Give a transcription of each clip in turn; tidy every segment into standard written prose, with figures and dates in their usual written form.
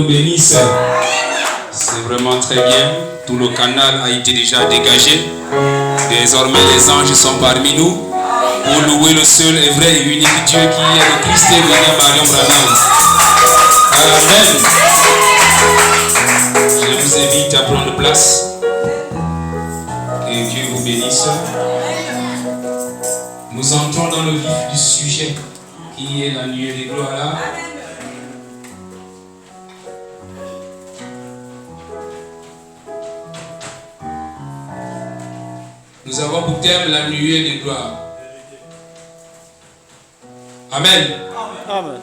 nous bénisse. C'est vraiment très bien. Tout le canal a été déjà dégagé. Désormais, les anges sont parmi nous pour louer le seul et vrai et unique Dieu qui est le Christ et William Marion Branham. Amen. Je vous invite à prendre place. Que Dieu vous bénisse. Nous entrons dans le vif du sujet qui est la nuée des gloires là. Nous avons pour thème la nuée des gloires. Amen. Amen.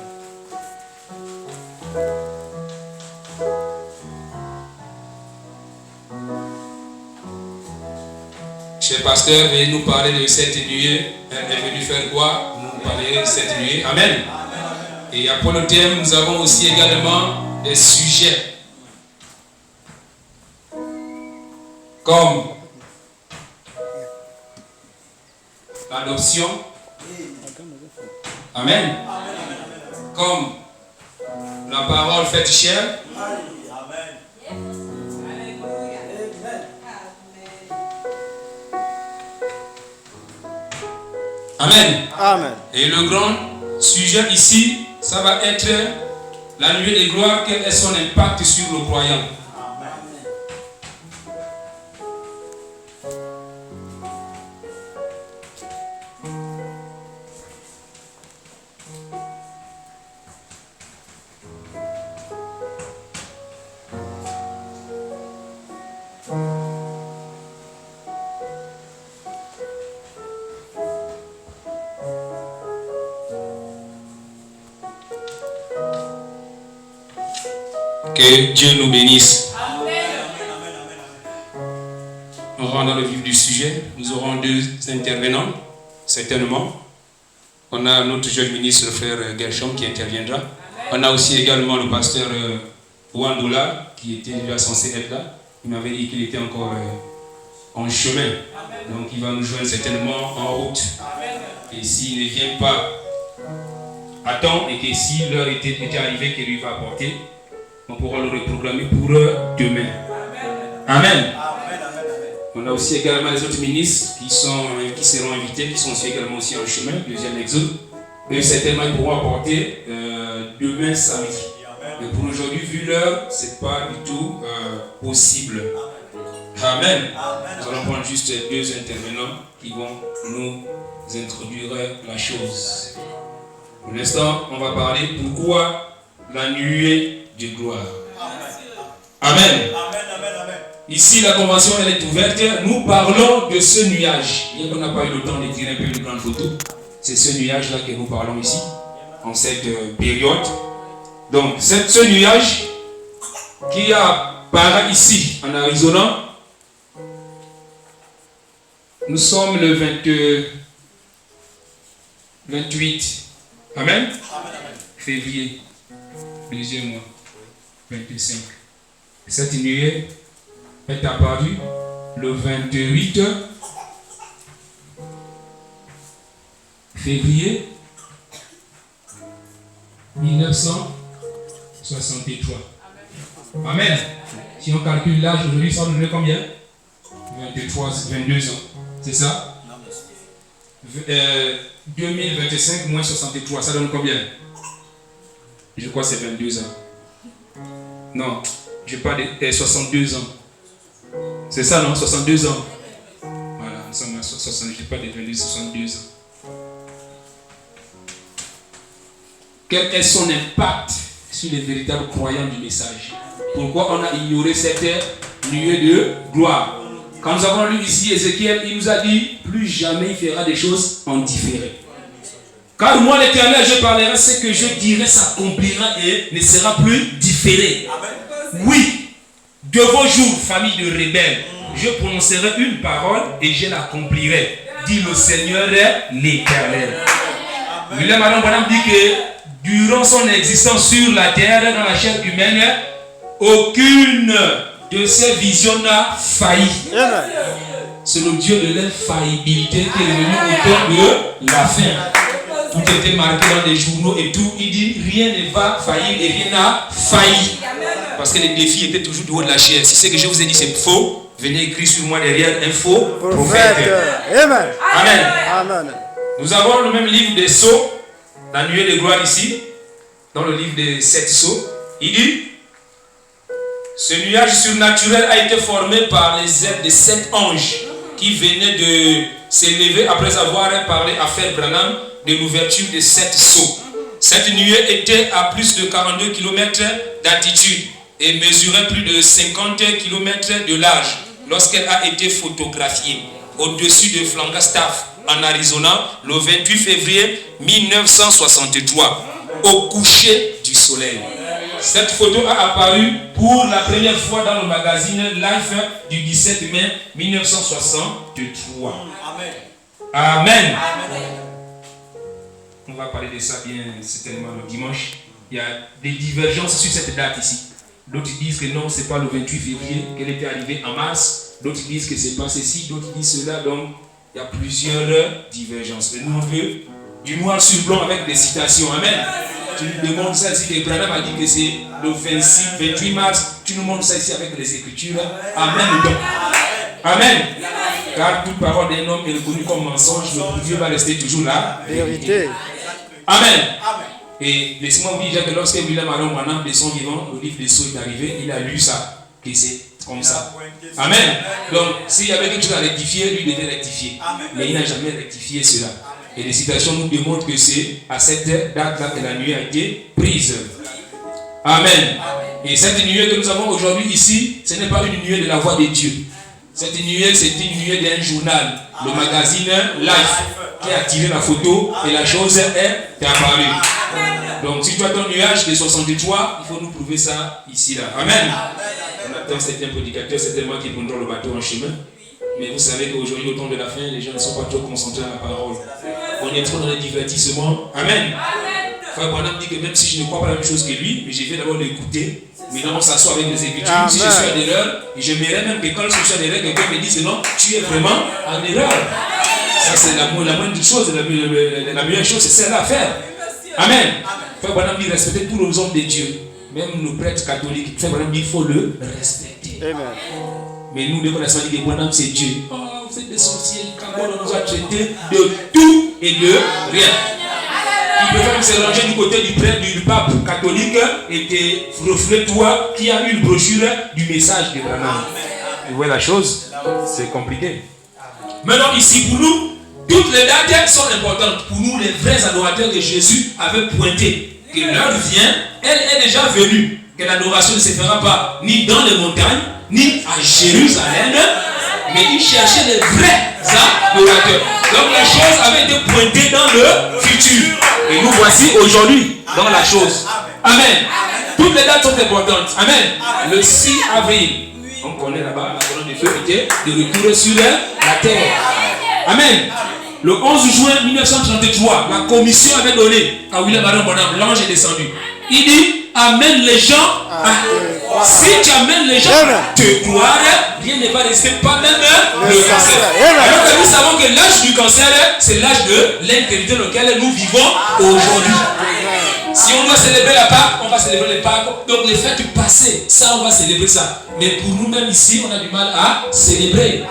Cher pasteur, veuillez nous parler de cette nuée. Elle est venue faire quoi? Nous parler de cette nuée. Amen. Et pour le thème, nous avons aussi également des sujets. Comme l'adoption. Amen. Comme la parole faite chair. Amen. Amen. Et le grand sujet ici, ça va être la nuée des gloires, quel est son impact sur le croyant. Que Dieu nous bénisse. On rentre dans le vif du sujet. Nous aurons deux intervenants, certainement. On a notre jeune ministre, le frère Gershom, qui interviendra. On a aussi également le pasteur Ouandoula, qui était déjà censé être là. Il m'avait dit qu'il était encore en chemin. Donc il va nous joindre certainement en route. Et s'il ne vient pas à temps, et que si l'heure était arrivée qu'il lui va apporter, on pourra le reprogrammer pour demain. Amen. On a aussi également les autres ministres qui seront invités, qui sont aussi également aussi en chemin, deuxième exode. Et certainement ils pourront apporter demain samedi. Mais pour aujourd'hui, vu l'heure, c'est pas du tout possible. Amen. Nous allons prendre juste deux intervenants qui vont nous introduire la chose. Pour l'instant, on va parler pourquoi la nuée de gloire. Amen. Ici, la convention elle est ouverte. Nous parlons de ce nuage. Bien qu'on n'a pas eu le temps de tirer un peu une grande photo, c'est ce nuage-là que nous parlons ici, en cette période. Donc, ce nuage qui apparaît ici, en Arizona, nous sommes le 28 Amen. Février, deuxième mois, 25. Cette nuée est apparue le 28 février 1963. Amen. Si on calcule l'âge aujourd'hui, ça nous donne combien? 22 ans. C'est ça? 2025 moins 63, ça donne combien? Je crois que c'est 22 ans. Non, je parle de 62 ans. C'est ça, non? 62 ans. Voilà, nous sommes à 60, je parle de 22, 62 ans. Quel est son impact sur les véritables croyants du message? Pourquoi on a ignoré cette nuée de gloire? Quand nous avons lu ici Ézéchiel, il nous a dit, plus jamais il fera des choses en différé. Car moi l'Éternel, je parlerai, ce que je dirai s'accomplira et ne sera plus différé. Oui, de vos jours, famille de rebelles, je prononcerai une parole et je l'accomplirai, dit le Seigneur l'Éternel. William Marion Branham dit que durant son existence sur la terre, dans la chair humaine, aucune de ces visions n'a failli. C'est le Dieu de l'infaillibilité qui est devenu auteur de la fin. Tout était marqué dans les journaux et tout. Il dit rien ne va faillir et rien n'a failli. Parce que les défis étaient toujours du haut de la chair. Si ce que je vous ai dit c'est faux, venez écrire sur moi derrière un faux prophète. Amen. Amen. Amen. Nous avons le même livre des sceaux, la nuée de gloire ici, dans le livre des 7 sceaux. Il dit, ce nuage surnaturel a été formé par les ailes de 7 anges qui venaient de s'élever après avoir parlé à Frère Branham de l'ouverture des 7 sceaux. Cette nuée était à plus de 42 km d'altitude et mesurait plus de 50 km de large lorsqu'elle a été photographiée au-dessus de Flagstaff en Arizona le 28 février 1963 au coucher du soleil. Cette photo a apparu pour la première fois dans le magazine Life du 17 mai 1963. Amen. Amen. On va parler de ça bien certainement le dimanche. Il y a des divergences sur cette date ici. D'autres disent que non, c'est pas le 28 février qu'elle était arrivée en mars. D'autres disent que c'est pas ceci, d'autres disent cela. Donc, il y a plusieurs divergences. Mais nous, on veut du noir sur blanc avec des citations. Amen. Tu nous demandes ça ici, que Branham a dit que c'est le 28 mars. Tu nous montres ça ici avec les Écritures. Amen. Amen. Car toute parole d'un homme est reconnue comme mensonge, mais Dieu va rester toujours là. Vérité. Amen. Et laissez-moi vous dire que lorsque William Aron Branham de son vivant, le livre des sceaux est arrivé, il a lu ça, que c'est comme ça. Amen. Donc, s'il y avait quelque chose à rectifier, lui devait rectifier. Mais il n'a jamais rectifié cela. Et les citations nous démontrent que c'est à cette date-là que la nuée a été prise. Amen. Et cette nuée que nous avons aujourd'hui ici, ce n'est pas une nuée de la voix de Dieu. Cette nuée, c'est une nuée d'un journal, le magazine Life, qui a tiré la photo et la chose est apparue. Donc, si tu as ton nuage de 63, il faut nous prouver ça ici, là. Amen. On attend certains prédicateurs, certainement qui prendront le bateau en chemin. Mais vous savez qu'aujourd'hui, au temps de la fin, les gens ne sont pas trop concentrés à la parole. On est trop dans les divertissements. Amen. Frère Branham dit que même si je ne crois pas la même chose que lui, mais je vais d'abord l'écouter. Maintenant, on s'assoit avec les Écritures. Amen. Si je suis en erreur, et je m'aimerais même que quand je suis en erreur, quelqu'un me dise non, tu es vraiment en erreur. Ça, c'est la moindre chose, la meilleure chose, c'est celle-là à faire. Amen. Frère Branham dit respecter tous les hommes de Dieu, même nos prêtres catholiques. Frère Branham dit il faut le respecter. Amen. Mais nous, dès qu'on a dit que Branham c'est Dieu, oh, vous êtes des sorciers, quand on nous a traités de tout et de rien. Il peut même se ranger du côté du prêtre, du pape catholique et te reflète toi qui a une brochure du message de Branham. Vous voyez la chose? C'est compliqué. Maintenant, ici, pour nous, toutes les dates sont importantes. Pour nous, les vrais adorateurs que Jésus avait pointé, que l'heure vient, elle est déjà venue. Que l'adoration ne se fera pas ni dans les montagnes, ni à Jérusalem, mais il cherchait les vrais adorateurs. Donc la chose avait été pointée dans le futur. Et nous voici aujourd'hui dans la chose. Amen. Toutes les dates sont importantes. Amen. Le 6 avril, on connaît là-bas, la colonne de feu était de retour sur la terre. Amen. Le 11 juin 1933, la commission avait donné à William Aron Branham, l'ange est descendu. Il dit, amène les gens si tu amènes les gens à te croire, rien ne va rester, pas même le cancer. Alors que nous savons que l'âge du cancer, c'est l'âge de l'intégrité dans lequel nous vivons aujourd'hui. Si on doit célébrer la Pâque, on va célébrer les Pâques. Donc les fêtes passées, ça on va célébrer ça. Mais pour nous-mêmes ici, on a du mal à célébrer.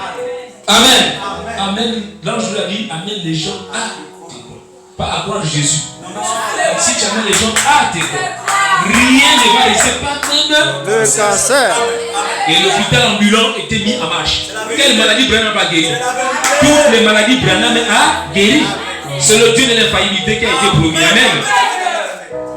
Amen. Amen. L'ange lui a dit, amène les gens à te croire. Pas à croire Jésus. Si tu amènes les gens à te croire, rien ne va rester, pas même le cancer. Et l'hôpital ambulant était mis en marche. Quelle maladie Branham a guéri? Toutes les maladies Branham a guéri. C'est le Dieu de l'infaillibilité qui a été promis. Amen.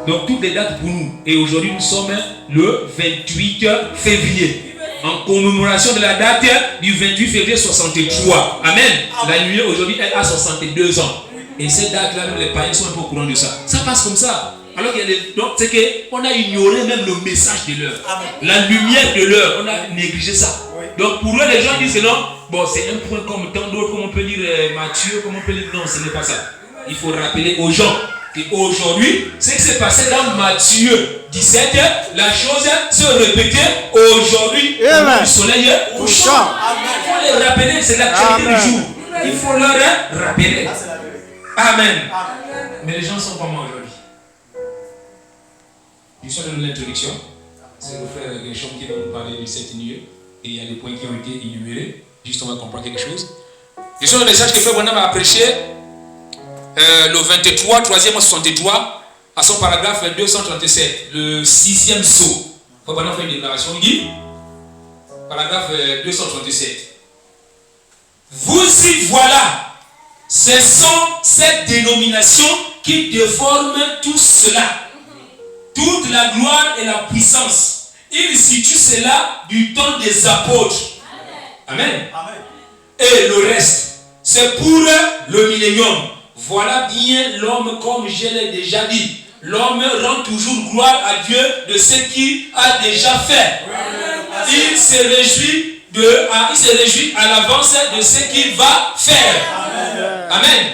Donc toutes les dates pour nous. Et aujourd'hui nous sommes le 28 février. En commémoration de la date du 28 février 63. Amen. La nuit aujourd'hui elle a 62 ans. Et cette date-là, même les païens sont un peu au courant de ça. Ça passe comme ça. Alors qu'il y a des... Donc c'est qu'on a ignoré même le message de l'heure. La lumière de l'heure, on a négligé ça. Donc pour eux, les gens disent que non, bon c'est un point comme tant d'autres, comme on peut lire Matthieu, comme on peut lire... Non, ce n'est pas ça. Il faut rappeler aux gens qu'aujourd'hui, ce qui s'est passé dans Matthieu 17, la chose se répétait aujourd'hui au moment du soleil couchant. Il faut les rappeler, c'est l'actualité du jour. Il faut leur rappeler. Amen. Mais les gens sont pas moi aujourd'hui. Je suis dans l'introduction. C'est le frère Gershom qui va nous parler du 7 lieu. Et il y a des points qui ont été énumérés. Juste on va comprendre quelque chose. Je suis dans le message que Frère Branham a prêché le 23, 3e à 63, à son paragraphe 237, le 6e saut. Frère Branham fait une déclaration, il dit, paragraphe 237. Vous y voilà, ce sont ces dénominations qui déforment tout cela. Toute la gloire et la puissance. Il situe cela du temps des apôtres. Amen. Amen. Et le reste, c'est pour le millénium. Voilà bien l'homme, comme je l'ai déjà dit. L'homme rend toujours gloire à Dieu de ce qu'il a déjà fait. Il se réjouit à l'avance de ce qu'il va faire. Amen.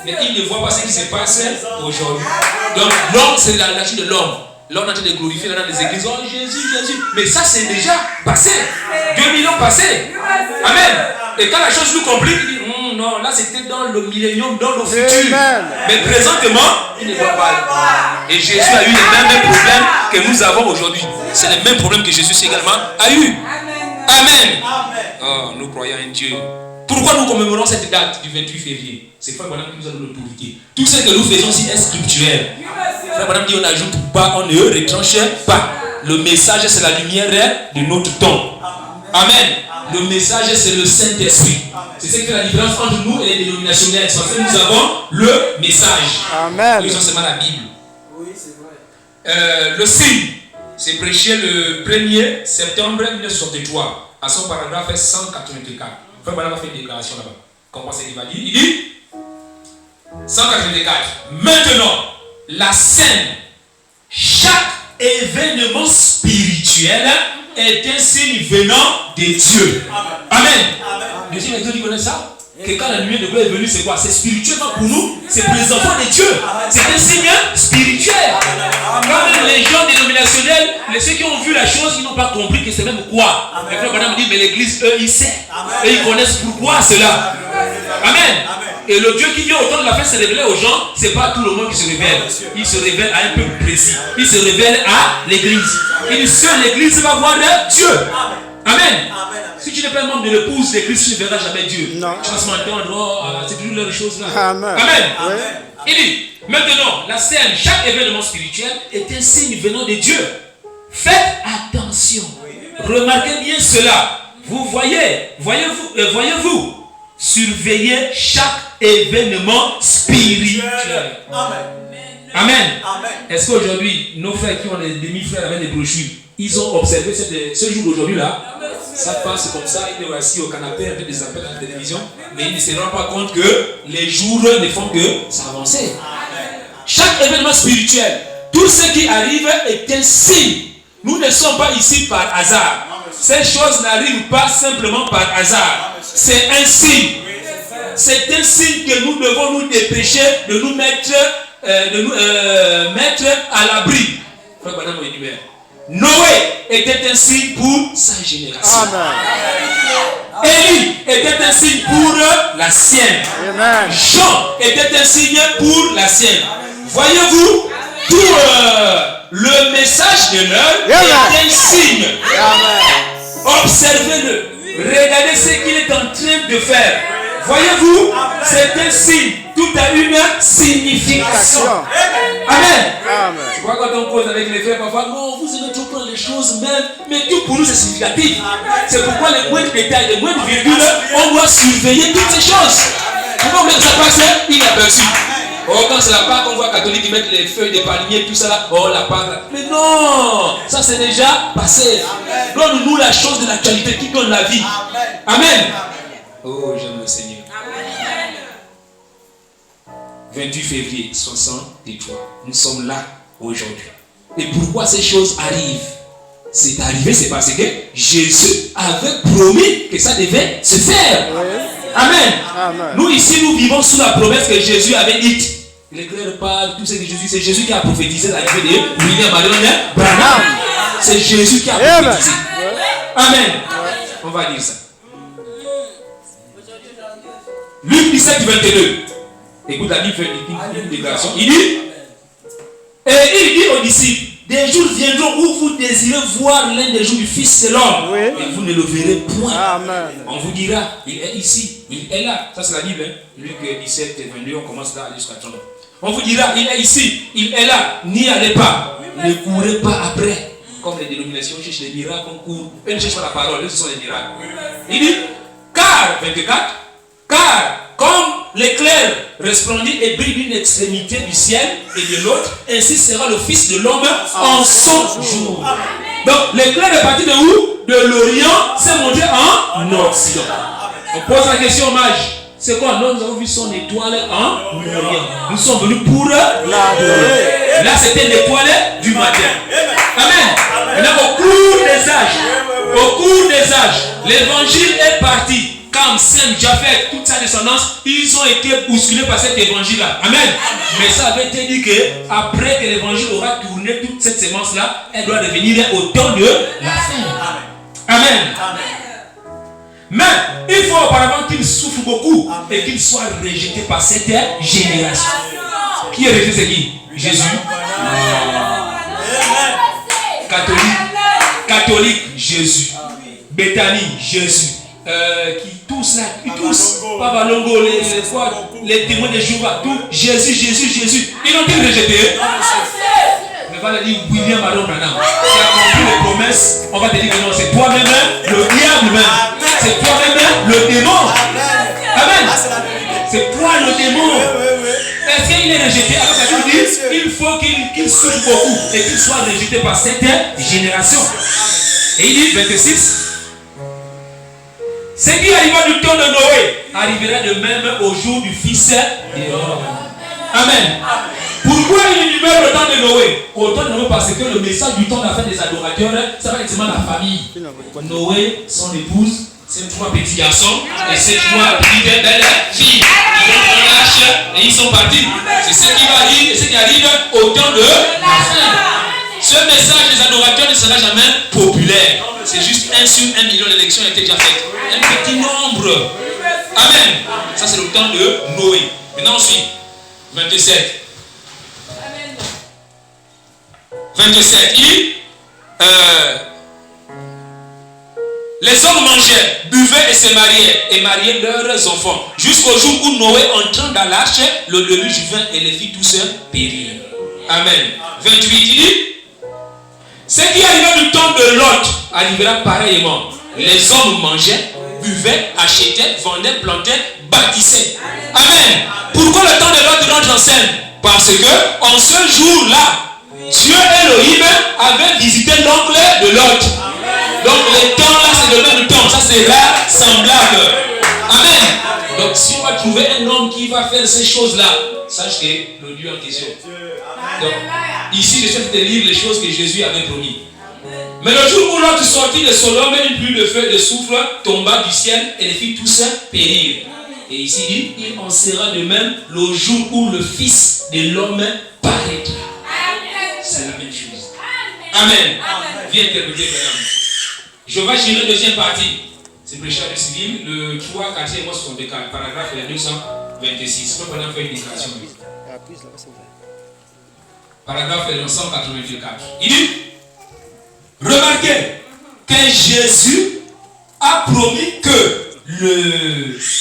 Mais il ne voit pas ce qui se passe aujourd'hui. Donc l'homme, c'est la chute de l'homme. L'homme est en train de glorifier dans les églises. Oh Jésus, Jésus. Mais ça c'est déjà passé. 2000 ans passés. Amen. Et quand la chose nous complique, il dit non, là c'était dans le millénium, dans le futur. Mais présentement, il ne voit pas. Et Jésus a eu les mêmes problèmes que nous avons aujourd'hui. C'est les mêmes problèmes que Jésus également a eu. Amen. Oh, nous croyons en Dieu. Pourquoi nous commémorons cette date du 28 février? C'est Frère Branham qui nous a donné l'autorité. Tout ce que nous faisons ici est scripturel. Frère Branham dit on n'ajoute pas, on ne retranche pas. Le message c'est la lumière de notre temps. Amen. Le message c'est le Saint-Esprit. C'est ce qui fait la différence entre nous et les dénominationnels. Parce que nous avons le message. Amen. Nous avons seulement la Bible. Oui, c'est vrai. Le signe, c'est prêché le 1er septembre 1963 à son paragraphe 184. Frère Branham a fait une déclaration là-bas. Comment c'est qu'il va dire? Il dit 184. Maintenant, la scène, chaque événement spirituel est un signe venant de Dieu. Amen. Dieu dit, tu connais ça? Que quand la lumière de Dieu est venue, c'est quoi? C'est spirituellement pour nous, c'est pour les enfants de Dieu. C'est un signe spirituel. Quand les gens dénominationnels, ceux qui ont vu la chose, ils n'ont pas compris que c'est même quoi. Le frère Branham dit, mais l'église, eux, ils savent. Et ils connaissent pourquoi cela. Amen. Et le Dieu qui vient au temps de la fin se révéler aux gens, c'est pas tout le monde qui se révèle. Il se révèle à un peuple précis. Il se révèle à l'église. Il dit, seule l'église va voir Dieu. Amen. Si tu n'es pas un membre de l'épouse d'église, tu ne verras jamais Dieu. Non. Tu vas se m'entendre, c'est toujours les choses là. Amen. Amen. Il dit, maintenant, la scène, chaque événement spirituel est un signe venant de Dieu. Faites attention. Remarquez bien cela. Vous voyez-vous, surveillez chaque événement spirituel. Amen. Amen. Est-ce qu'aujourd'hui, nos frères qui ont des demi-frères avec des brochures, ils ont observé ce jour d'aujourd'hui là? Ça passe comme ça, il est assis au canapé avec des appels à la télévision, mais il ne se rend pas compte que les jours ne font que s'avancer. Chaque événement spirituel, tout ce qui arrive est un signe. Nous ne sommes pas ici par hasard. Ces choses n'arrivent pas simplement par hasard. C'est un signe. C'est un signe que nous devons nous dépêcher de nous mettre, mettre à l'abri. Frère Branham énumère. Noé était un signe pour sa génération. Amen. Élie était un signe pour la sienne. Amen. Jean était un signe pour la sienne. Voyez-vous, tout le message de l'heure est un signe. Amen. Observez-le. Regardez ce qu'il est en train de faire. Voyez-vous, c'est un signe. Tout a une signification. Amen. Amen. Tu vois, quand on cause avec les frères, parfois, non, vous aimez trop prendre les choses même, mais tout pour nous c'est significatif. C'est pourquoi les moindres détails, les moindres virgules, on doit surveiller toutes ces choses. Pourquoi vous voulez que ça passe inaperçu? Oh, quand c'est la Pâque, on voit catholiques qui mettent les feuilles de palmier, tout ça là. Oh, la Pâque. Mais non, ça c'est déjà passé. Donne-nous la chose de l'actualité qui donne la vie. Amen. Oh, j'aime le Seigneur. 28 février 63. Nous sommes là aujourd'hui. Et pourquoi ces choses arrivent? C'est arrivé, c'est parce que Jésus avait promis que ça devait se faire. Amen. Amen. Nous ici, nous vivons sous la promesse que Jésus avait dite. Il éclaire pas tout ce que Jésus, c'est Jésus qui a prophétisé l'arrivée de William Marion Branham. C'est Jésus qui a prophétisé. Amen. On va dire ça. Luc 17, 22. Écoute, la Bible fait une déclaration. Il dit aux disciples, des jours viendront où vous désirez voir l'un des jours du Fils de l'homme. Oui. Et vous ne le verrez point. Amen. On vous dira, il est ici, il est là. Ça c'est la Bible. Hein? Luc 17 et 22, on commence là jusqu'à 30. On vous dira, il est ici, il est là. N'y allez pas. Ne courez pas après. Comme les dénominations cherchent les miracles, on court. Eux ne cherchent pas la parole, eux ce sont les miracles. Il dit, car, 24, car comme l'éclair resplendit et brille d'une extrémité du ciel et de l'autre, ainsi sera le Fils de l'homme en son jour. Donc l'éclair est parti de où? De l'Orient, s'est monté en Occident. On pose la question, mage. C'est quoi? Nous avons vu son étoile en Orient. Nous sommes venus pour l'adorer. Là, c'était l'étoile du matin. Amen. Maintenant, au cours des âges, l'évangile est parti. Comme Sem, Japheth, toute sa descendance, ils ont été bousculés par cet évangile-là. Amen. Mais ça avait été dit qu'après que l'évangile aura tourné, toute cette sémence-là, elle doit devenir au temps de la fin. Amen. Mais il faut auparavant qu'il souffre beaucoup et qu'il soit rejeté par cette génération. Qui est rejeté, c'est qui? Jésus. Catholique, Jésus. Béthanie, Jésus. Qui tous là, Papa Longo, les témoins de Jéhovah, tout, Jésus. Ils ont été rejetés. Mais va le dire William Aaron Branham. Tu as compris les promesses. On va te dire que non, c'est toi-même, le diable même. C'est toi-même, le démon. Amen. C'est toi le démon. Est-ce qu'il est rejeté? Alors ça veut dire il faut qu'il souffre beaucoup et qu'il soit rejeté par cette génération. Et il dit 26. Ce qui arriva du temps de Noé arrivera de même au jour du Fils de l'homme. Amen. Pourquoi il énumère le temps de Noé? Au temps de Noé, parce que le message du temps de la fin des adorateurs, ça va être seulement la famille. Noé, son épouse, ses 3 petits garçons et ses 3 petites belles filles. Ils ont pris l'arche et ils sont partis. C'est ce qui va arriver, ce qui arrive au temps de la fin. Ce message des adorateurs ne sera jamais populaire. C'est juste 1 sur 1 million d'élections ont été déjà faites. Un petit nombre. Amen. Ça c'est le temps de Noé. Maintenant on suit. 27. 27. Il dit les hommes mangeaient, buvaient et se mariaient et mariaient leurs enfants. Jusqu'au jour où Noé entrant dans l'arche, le déluge vint et les fit tous périr. Amen. 28. Il dit ce qui arriva du temps de Lot arrivera pareillement. Les hommes mangeaient, buvaient, achetaient, vendaient, plantaient, bâtissaient. Amen. Pourquoi le temps de Lot rentre en scène? Parce que en ce jour-là, Dieu Elohim avait visité l'oncle de Lot. Donc les temps là, c'est le même temps. Ça sera semblable. Amen. Donc si on va trouver un homme qui va faire ces choses-là, sache que le Dieu en question. Donc ici, je suis en train de lire les choses que Jésus avait promis. Mais le jour où Lot sortit de Sodome, une pluie de feu et de souffle tomba du ciel et les fit tous périr. Et ici dit, il en sera de même le jour où le Fils de l'homme paraîtra. C'est la même chose. Amen. Viens interpréter, madame. Je vais gérer la deuxième partie. C'est prêcheur du civil, le 3, 4, 64, paragraphe 226. Je vais faire une déclaration. Paragraphe 184. Il dit, remarquez que Jésus a promis que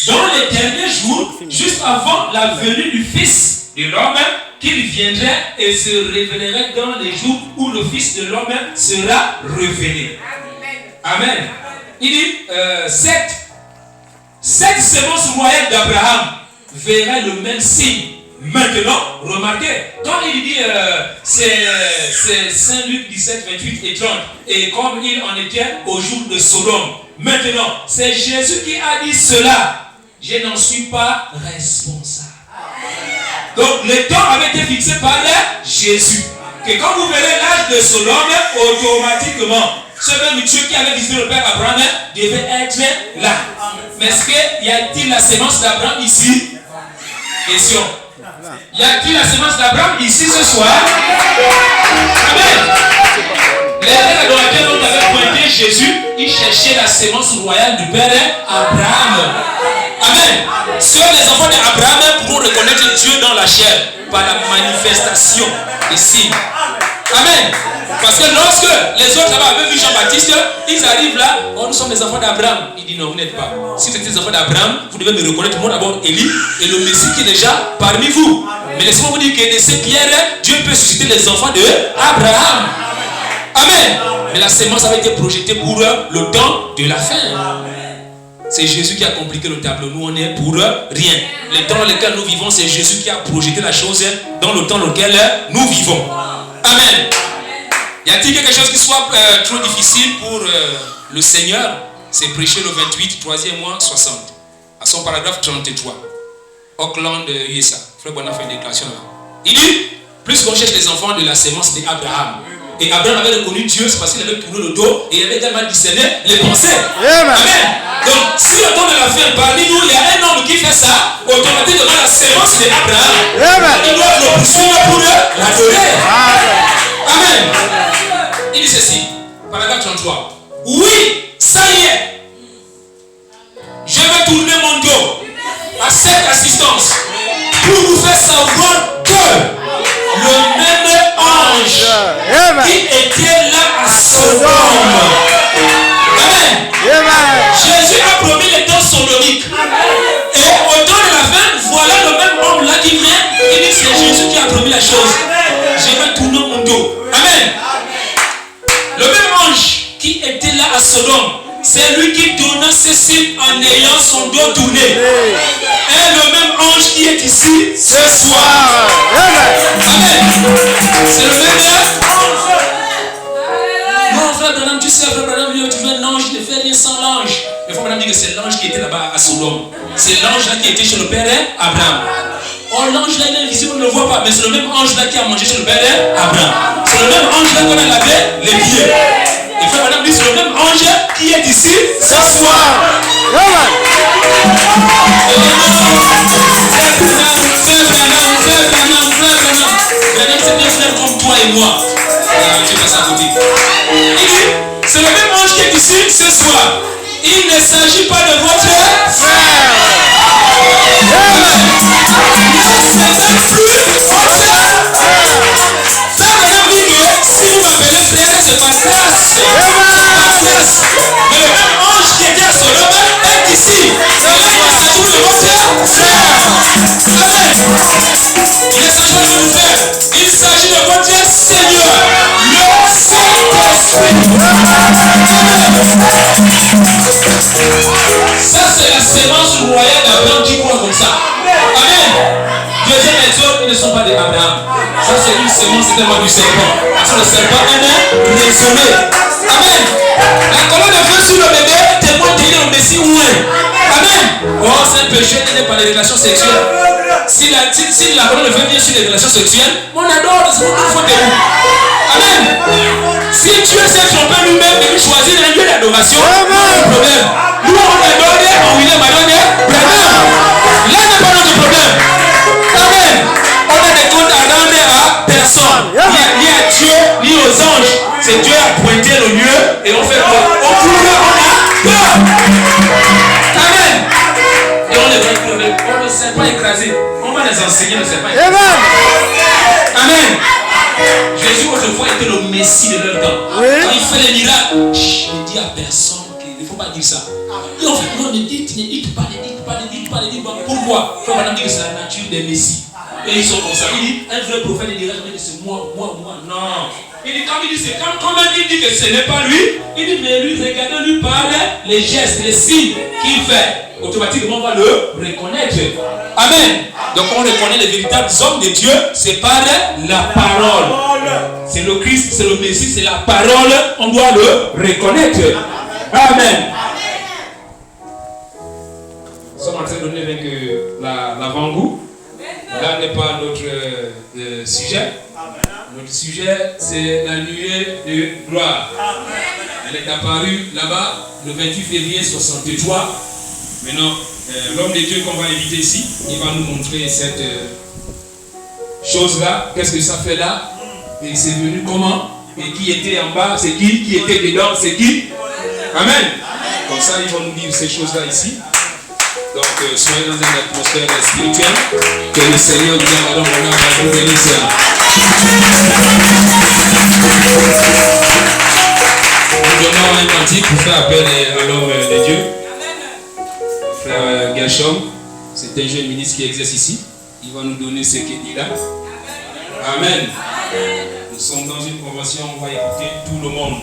dans les derniers jours, juste avant la venue du Fils de l'homme, qu'il viendrait et se révélerait dans les jours où le Fils de l'homme sera révélé. Amen. Il dit, cette sémence royale d'Abraham verra le même signe. Maintenant, remarquez, quand il dit, c'est Saint Luc 17, 28 et 30, et comme il en était au jour de Sodome, maintenant, c'est Jésus qui a dit cela. Je n'en suis pas responsable. Donc, le temps avait été fixé par Jésus. Que quand vous verrez l'âge de Sodome, automatiquement, ce même Dieu qui avait visité le Père Abraham devait être là. Mais est-ce qu'il y a-t-il la sémence d'Abraham ici? Question. Y a-t-il la sémence d'Abraham ici ce soir? Amen. Les adorateurs dont avait pointé Jésus, ils cherchaient la sémence royale du Père Abraham. Amen. Seuls les enfants d'Abraham pourront reconnaître Dieu dans la chair par la manifestation des signes. Amen. Parce que lorsque les autres là-bas avaient vu Jean-Baptiste, ils arrivent là, oh, nous sommes les enfants d'Abraham. Il dit non, vous n'êtes pas. Si vous êtes les enfants d'Abraham, vous devez me reconnaître moi d'abord Élie et le Messie qui est déjà parmi vous. Mais laissez-moi vous dire que de ces pierres, Dieu peut susciter les enfants d'Abraham. Amen. Mais la sémence avait été projetée pour le temps de la fin. C'est Jésus qui a compliqué le tableau. Nous, on est pour rien. Le temps dans lequel nous vivons, c'est Jésus qui a projeté la chose dans le temps dans lequel nous vivons. Amen. Y a-t-il quelque chose qui soit trop difficile pour le Seigneur? C'est prêcher le 28, 3e mois, 60. À son paragraphe 33. Auckland, USA. Frère Bonne a fait une déclaration là. Il dit, plus qu'on cherche les enfants de la sémence d'Abraham. Et Abraham avait reconnu Dieu, c'est parce qu'il avait tourné le dos et il avait également discerné les pensées. Amen. Donc, si le temps de la fin, parmi nous, il y a un homme qui fait ça, automatiquement la sémence d'Abraham, il doit le poursuivre pour l'adorer. Amen. Il dit ceci, paragraphe 33. Oui, ça y est. Je vais tourner mon dos à cette assistance pour vous faire savoir que le même ange qui était là à Sodome. Amen. Jésus a promis les temps sodomiques. Et au temps de la fin, voilà le même homme là qui vient. Il dit c'est Jésus qui a promis la chose. Je vais tourner mon dos. Amen. Le même ange qui était là à Sodome, c'est lui qui donna ses signes en ayant son dos tourné. Et le même ange qui est ici ce soir. Amen. C'est le même ange. Non, frère Branham, tu sais, frère Branham, tu veux un ange, il ne fait rien sans l'ange. Mais frère Branham dit que c'est l'ange qui était là-bas à Sodome. C'est l'ange là qui était chez le père Abraham. Oh, l'ange là, il est invisible, on ne le voit pas, mais c'est le même ange là qui a mangé chez le père Abraham. C'est le même ange là qu'on a lavé les pieds. Et frère Branham dit c'est le même ange qui est ici ce soir. Branham, c'est bien frère comme toi et moi. Tu passes à côté. Il dit, c'est le même ange qui est ici ce soir. Il ne s'agit pas de votre frère. C'est même plus votre frère. Frère Branham dit que si vous m'appelez frère, c'est pas classe. Mais le même ange qui était à Sodome est ici. Et là, il s'agit de votre frère. Amen. Il ne s'agit pas de votre frère. Il s'agit de votre Seigneur, le Saint-Esprit. Ça, c'est la sémence royale d'Abraham qui croit comme ça. Amen. Deuxième exode, ils ne sont pas des Abraham. Ça, c'est une sémence, c'est tellement du serpent. Parce que le serpent est raisonné. Amen. La colonne de feu sur le bébé témoigne qu'il est au Messie ou un. Amen. Oh, c'est un péché n'est pas les relations sexuelles. Si la colonne de feu vient sur les relations sexuelles, on adore, c'est beaucoup faut de vous. Amen. Si Dieu s'est trompé lui-même et qu'il choisit un lieu d'adoration, pas de problème. Nous, on adore en William Madonna, là n'est pas notre problème. Amen. On a des comptes à rendre à personne. Ni à Dieu, ni aux anges. C'est Dieu a pointé le lieu et on fait quoi? On court, on a peur. Amen. Et on les va on ne sait pas écraser. On va les enseigner, on ne sait pas écraser. Amen. Jésus autrefois était le Messie de leur temps. Quand il fait les miracles, il dit à personne qu'il ne faut pas dire ça. Et on fait non, ne dites pas. Pourquoi? Frère Madame dit que c'est la nature des Messies. Et ils sont comme ça. Il dit, un vrai prophète, il dirait que c'est moi. Non. Il dit, quand il dit, c'est quand même il dit que ce n'est pas lui, il dit, mais lui, regardez-lui par les gestes, les signes qu'il fait. Automatiquement, on va le reconnaître. Amen. Donc, on reconnaît les véritables hommes de Dieu, c'est par la parole. C'est le Christ, c'est le Messie, c'est la parole. On doit le reconnaître. Amen. Nous sommes en train de donner avec l'avant-goût. Là n'est pas notre sujet. Notre sujet, c'est la nuée de gloire. Elle est apparue là-bas le 28 février 63. Maintenant, l'homme de Dieu qu'on va inviter ici, il va nous montrer cette chose-là. Qu'est-ce que ça fait là? Et c'est venu comment? Et qui était en bas? C'est qui était dedans? C'est qui? Amen. Comme ça, ils vont nous dire ces choses-là ici. Donc, soyez dans une atmosphère spirituelle. Que le Seigneur vous accorde maintenant à vous bénisse. Nous donnons un cantique pour faire appel à l'homme de Dieu. Frère Gershom, c'est un jeune ministre qui exerce ici. Il va nous donner ce qu'il dit là. Amen. Nous sommes dans une convention, on va écouter tout le monde.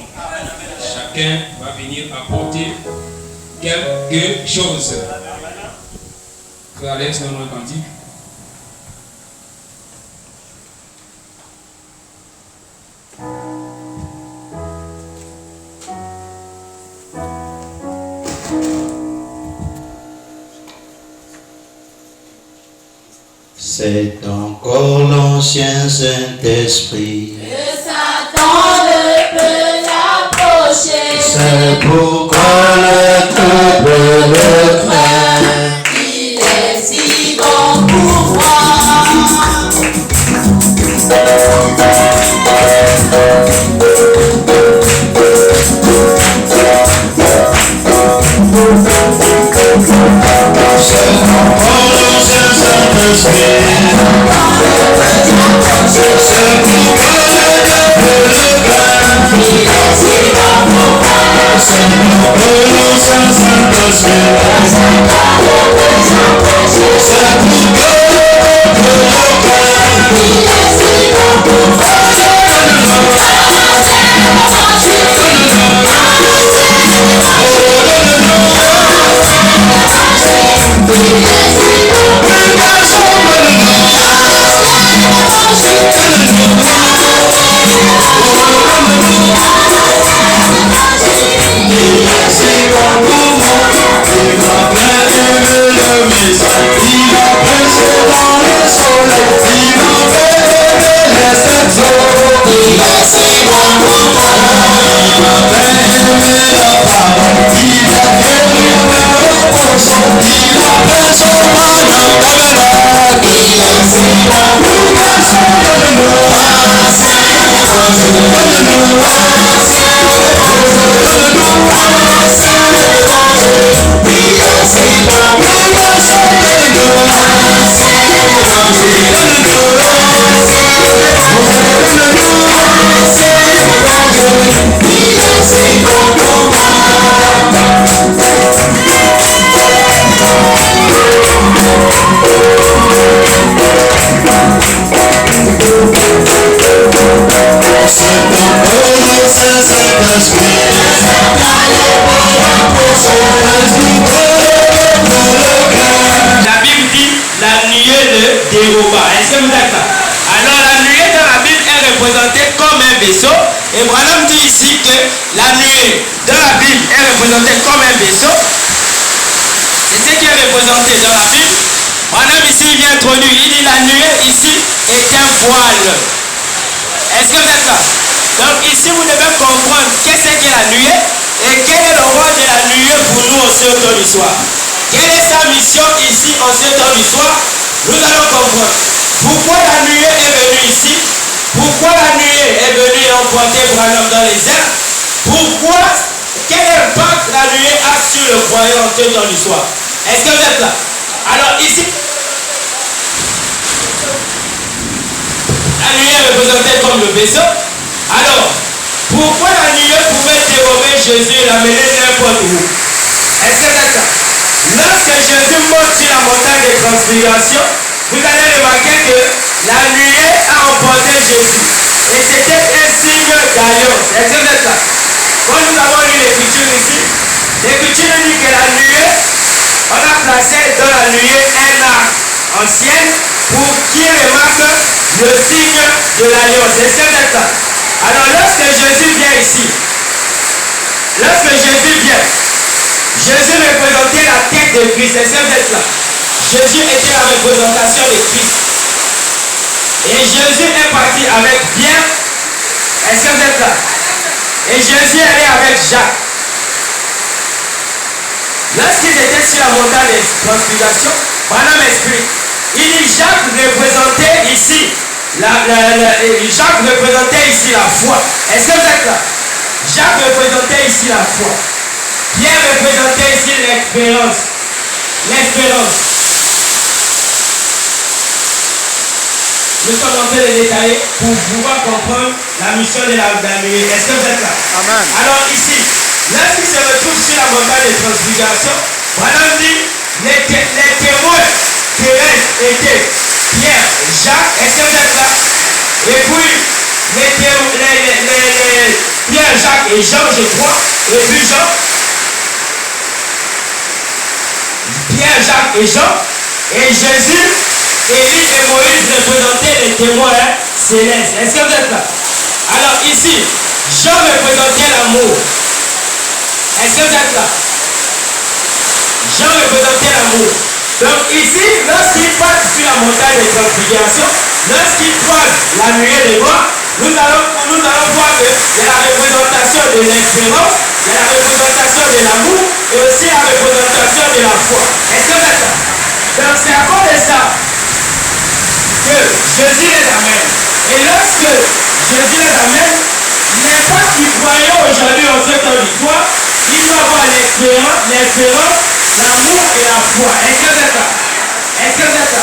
Chacun va venir apporter quelque chose. Frère Alex, donne-nous un cantique. C'est encore l'ancien Saint-Esprit. Que Satan ne peut l'approcher. C'est pourquoi le peuple le craint. Il est si bon pour moi. Et Branham dit ici que la nuée dans la Bible est représentée comme un vaisseau. C'est ce qui est représenté dans la Bible. Branham ici vient introduire, il dit la nuée ici est un voile. Est-ce que vous êtes là? Donc ici vous devez comprendre qu'est-ce qu'est la nuée et quel est le rôle de la nuée pour nous au ce temps du soir. Quelle est sa mission ici au ce temps du soir? Nous allons comprendre pourquoi la nuée est venue ici. Pourquoi la nuée est venue emporter Branham dans les airs? Pourquoi? Quel impact la nuée a sur le croyant en ce temps du soir? Est-ce que vous êtes là? Alors ici, la nuée est représentée comme le vaisseau. Alors, pourquoi la nuée pouvait dérober Jésus et l'amener n'importe où? Est-ce que vous êtes là? Lorsque Jésus monte sur la montagne de transfiguration, vous allez remarquer que la nuée a emporté Jésus. Et c'était un signe d'alliance. Est-ce que vous êtes là? Quand nous avons lu l'écriture ici, l'écriture dit que la nuée, on a placé dans la nuée un arc ancien pour qui remarque le signe de l'alliance. Est-ce que vous êtes là? Alors lorsque Jésus vient ici, Jésus représentait la tête de Christ. Est-ce que vous êtes là? Jésus était la représentation de Christ. Et Jésus est parti avec Pierre. Est-ce que vous êtes là? Et Jésus est allé avec Jacques. Lorsqu'ils étaient sur la montagne de transfiguration, Branham explique. Il dit Jacques représentait ici Jacques représentait ici la foi. Est-ce que vous êtes là? Jacques représentait ici la foi. Pierre représentait ici l'expérience. l'espérance. Nous sommes en train de détailler pour pouvoir comprendre la mission de la nuée. Est-ce que vous êtes là? Amen. Alors ici, lorsqu'il se retrouve sur la montagne de transfiguration, Branham dit les témoins terrestres étaient Pierre, Jacques, est-ce que vous êtes là? Et puis Pierre, Jacques et Jean, je crois, et puis Jean. Pierre, Jacques et Jean, et Jésus, Élie et Moïse représentaient les témoins célestes. Est-ce que vous êtes là? Alors ici, Jean représentait l'amour. Est-ce que vous êtes là? Jean représentait l'amour. Donc ici, lorsqu'il passe sur la montagne de transfiguration, lorsqu'il croise la nuée de gloire, nous allons voir qu'il y a la représentation de l'espérance, il y a la représentation de l'amour et aussi la représentation de la foi. Est-ce que vous êtes là? Donc c'est à cause de ça que Jésus les amène. Et lorsque Jésus les amène, les gens qui croyons aujourd'hui en ce temps d'histoire, ils doivent avoir l'espérance, l'amour et la foi. Est-ce que vous êtes là? Est-ce que vous êtes là?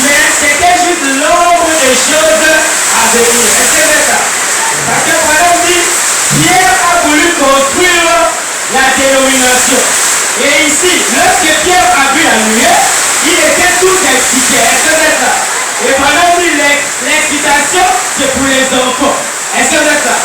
Mais c'était juste l'ombre des choses à venir. Est-ce que vous êtes là? Parce que par exemple dit, Pierre a voulu construire la dénomination. Et ici, lorsque Pierre a vu la nuée, il était tout excité. Est-ce que vous êtes là? Et par exemple dit, l'excitation, c'est pour les enfants. Est-ce que vous êtes là?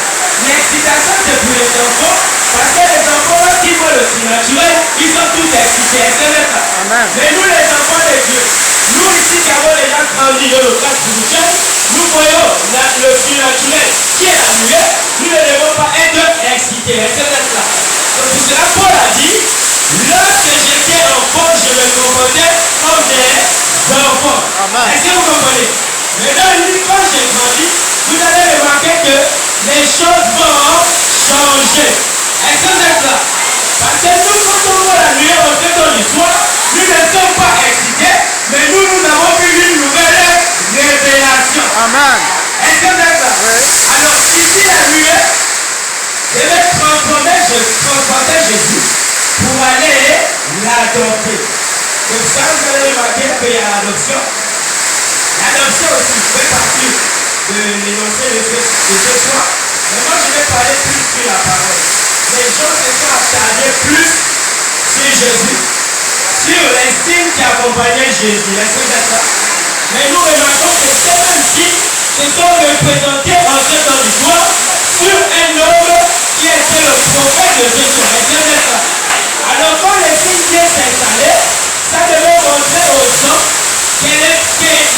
L'excitation, c'est pour les enfants. Parce que les enfants, lorsqu'ils voient le surnaturel, ils sont tous excités. Est-ce que vous êtes là? Amen. Mais nous, les enfants de Dieu, nous ici qui avons déjà grandi dans le cadre spirituel, nous voyons le surnaturel qui est la nuée, nous ne devons pas être excités. Est-ce que vous êtes là? Donc pour cela, Paul a dit, lorsque j'étais enfant, je me comportais comme des enfants. Amen. Est-ce que vous comprenez? Maintenant, quand j'ai grandi, vous allez remarquer que les choses vont changer. Est-ce que vous êtes là? Parce que nous, quand on voit la nuée en ce temps du soir, nous ne sommes pas excités, mais nous avons vu une nouvelle révélation. Amen. Est-ce que vous êtes là? Oui. Alors, ici, la nuée devait transporter Jésus pour aller l'adopter. Donc ça, vous allez remarquer qu'il y a l'adoption. L'adoption aussi fait partie de l'énoncé de ce soir. Mais moi, je vais parler plus sur la parole. Les gens se sont attardés plus sur Jésus, sur l'estime qui accompagnait Jésus. Est-ce que vous êtes là? Mais nous remarquons que ces mêmes signes se sont représentés en ce temps du soir sur un homme qui était le prophète de ce soir. Est-ce que vous êtes là? Alors quand les signes viennent s'installer, ça devait montrer aux gens que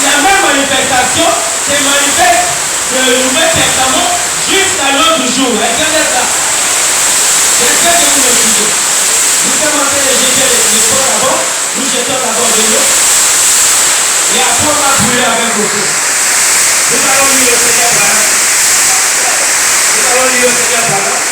la même manifestation se manifeste dans le Nouveau Testament jusqu'à notre jour. Est-ce que vous êtes là? J'espère que vous me suivez. Nous sommes en train de jeter les corps d'abord. Nous jetons d'abord de l'eau. Et après on va brûler avec le feu. Nous allons lire le Seigneur par là. Nous allons lire le Seigneur par là.